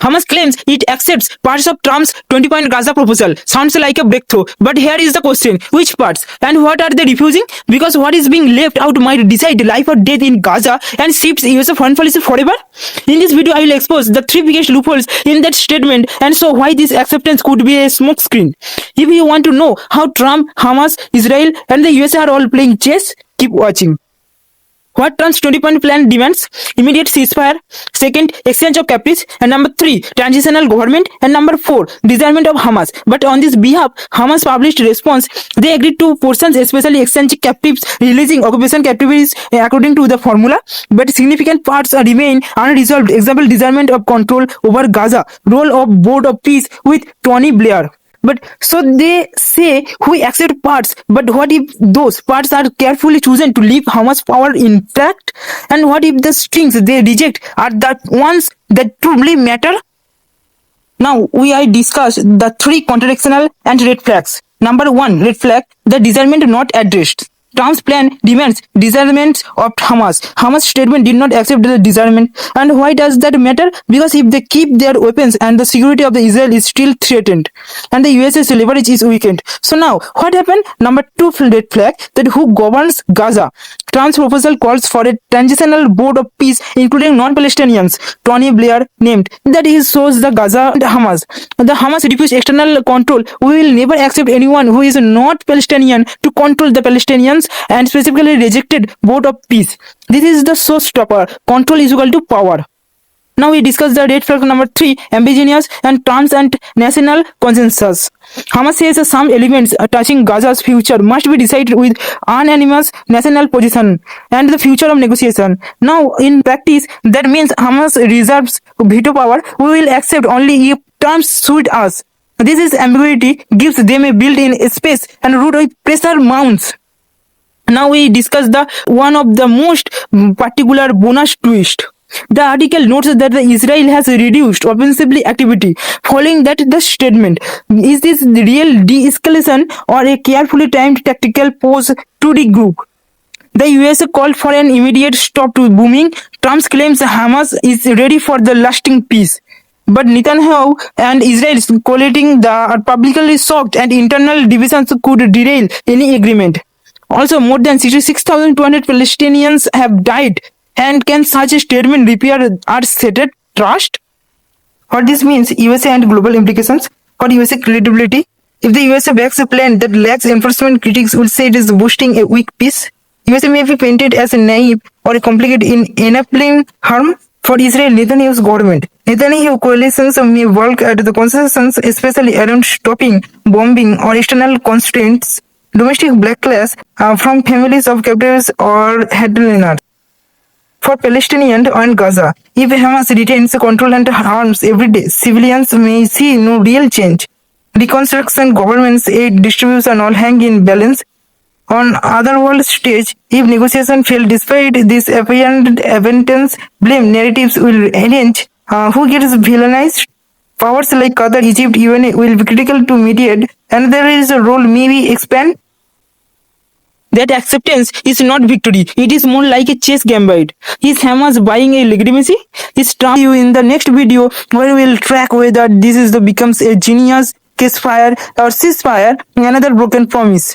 Hamas claims it accepts parts of Trump's 20-point Gaza proposal. Sounds like a breakthrough. But here is the question. Which parts? And what are they refusing? Because what is being left out might decide life or death in Gaza and shifts US foreign policy forever. In this video, I will expose the 3 biggest loopholes in that statement and show why this acceptance could be a smokescreen. If you want to know how Trump, Hamas, Israel and the USA are all playing chess, keep watching. What Trump's 20-point plan demands? Immediate ceasefire. Second, exchange of captives. And number 3, transitional government. And number 4, disarmament of Hamas. But on this behalf, Hamas published response. They agreed to portions, especially exchange captives, releasing occupation captives according to the formula. But significant parts remain unresolved. Example, disarmament of control over Gaza. Role of Board of Peace with Tony Blair. But so they say we accept parts, but what if those parts are carefully chosen to leave Hamas power intact? And what if the strings they reject are the ones that truly matter? Now we discuss the 3 contradictional and red flags. Number 1, red flag, the disarmament not addressed. Trump's plan demands disarmament of Hamas. Hamas statement did not accept the disarmament. And why does that matter? Because if they keep their weapons and the security of the Israel is still threatened and the US's leverage is weakened. So now, what happened? Number 2 red flag, that who governs Gaza. Trump's proposal calls for a transitional board of peace including non-Palestinians. Tony Blair named. That is shows the Gaza and Hamas. The Hamas refused external control. We will never accept anyone who is not Palestinian to control the Palestinians and specifically rejected board of peace. This is the showstopper. Control is equal to power. Now we discuss the red flag number 3, ambiguous and trans and national consensus. Hamas says some elements touching Gaza's future must be decided with unanimous national position and the future of negotiation. Now in practice, that means Hamas reserves veto power. We will accept only if terms suit us. This is ambiguity gives them a built-in space and root with pressure mounts. Now we discuss the one of the most particular bonus twist. The article notes that Israel has reduced offensively activity following that the statement. Is this the real de-escalation or a carefully timed tactical pause to regroup? The US called for an immediate stop to bombing. Trump claims Hamas is ready for the lasting peace. But Netanyahu and Israel collating are publicly shocked and internal divisions could derail any agreement. Also, more than 66,200 Palestinians have died. And can such a statement repair our shattered trust? What this means, USA and global implications for USA credibility. If the USA backs a plan that lacks enforcement, critics will say it is boosting a weak peace. USA may be painted as a naive or a complicated in enabling harm for Israel Netanyahu's government. Netanyahu coalitions may work at the consensus, especially around stopping bombing or external constraints, domestic backlash from families of captives or headliners. For Palestinians and Gaza, if Hamas retains control and harms every day, civilians may see no real change. Reconstruction, government's aid distribution all hang in balance. On other world stage, if negotiation fail despite this apparent evidence, blame narratives will range. Who gets villainized? Powers like Qatar, Egypt, UN will be critical to mediate, and there is a role maybe expand. That acceptance is not victory. It is more like a chess gambit. Is Hamas buying a legitimacy? Is Trump you in the next video where we will track whether this becomes a genius, Ceasefire or Ceasefire, another broken promise.